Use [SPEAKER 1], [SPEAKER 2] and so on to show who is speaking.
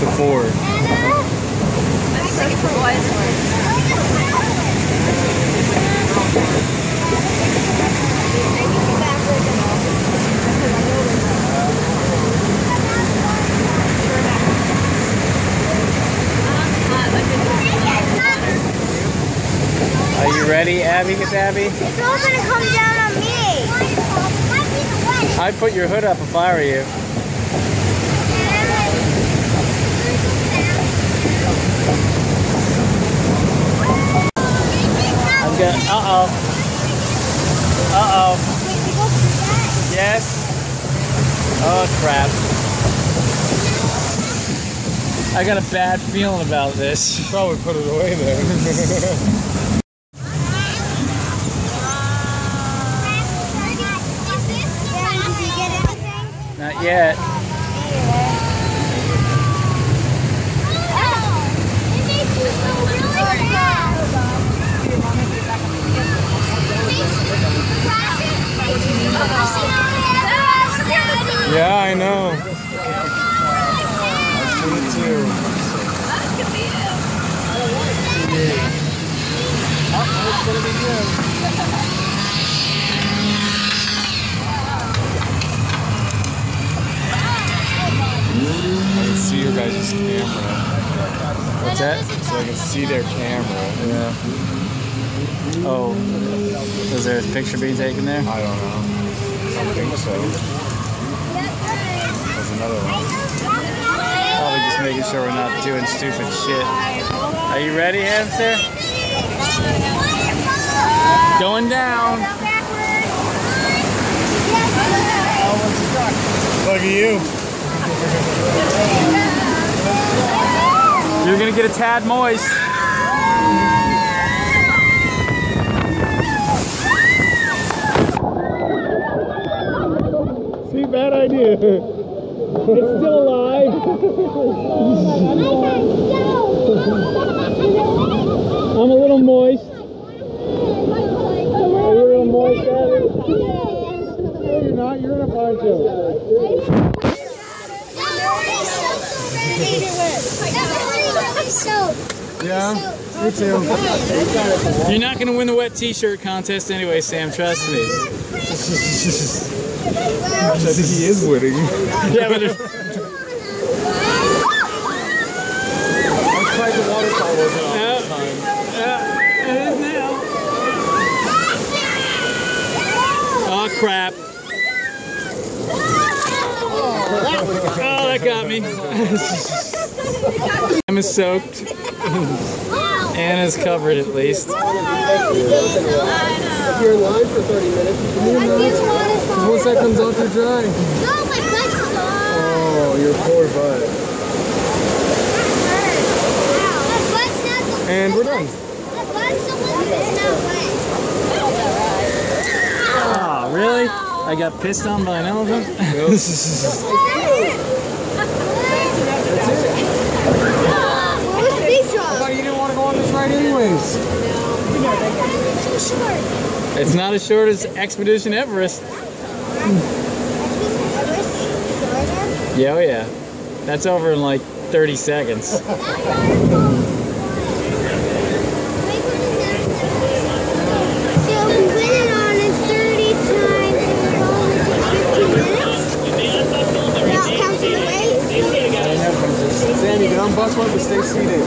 [SPEAKER 1] to 4. Are you ready, Abby? It's Abby?
[SPEAKER 2] It's all gonna come down on me.
[SPEAKER 1] I'd put your hood up if I were you. I'm gonna. Uh-oh. Uh-oh. Yes. Oh, crap. I got a bad feeling about this.
[SPEAKER 3] You probably put it away then.
[SPEAKER 1] Not yet.
[SPEAKER 3] Yeah, I know. I've seen it too. Oh, it's gonna be good. I can see your guys' camera.
[SPEAKER 1] What's that?
[SPEAKER 3] So I can see their camera.
[SPEAKER 1] Yeah. Oh. Is there a picture being taken there?
[SPEAKER 3] I don't know. I don't think so. There's another one.
[SPEAKER 1] Probably just making sure we're not doing stupid shit. Are you ready, hamster? Going down.
[SPEAKER 3] Look at you.
[SPEAKER 1] You're gonna get a tad moist.
[SPEAKER 3] See, bad idea. It's still alive. I'm a little moist. Are you a little moist, Abby? No, you're not. You're in a poncho. Yeah, me too.
[SPEAKER 1] You're not gonna win the wet t-shirt contest anyway, Sam, trust me.
[SPEAKER 3] I think he is winning.
[SPEAKER 1] Yeah, but there's...
[SPEAKER 3] I'm surprised the water towel wasn't on this time.
[SPEAKER 1] It is now. Oh, crap. Oh, that got me. Emma's soaked. Anna's covered at least.
[SPEAKER 3] If you're in line for 30 minutes, you can move. Once that comes off, you're dry. Oh, your poor butt. And we're done.
[SPEAKER 1] Oh, really? I got pissed on by an elephant?
[SPEAKER 3] Yep. I thought you didn't want to go on this ride anyways.
[SPEAKER 1] It's not as short as Expedition Everest. Yeah, oh yeah. That's over in like 30 seconds.
[SPEAKER 2] So we went it on in 30 times and it only took 15 minutes. Without counting the weight.
[SPEAKER 3] Sandy, get on bus one, but stay seated.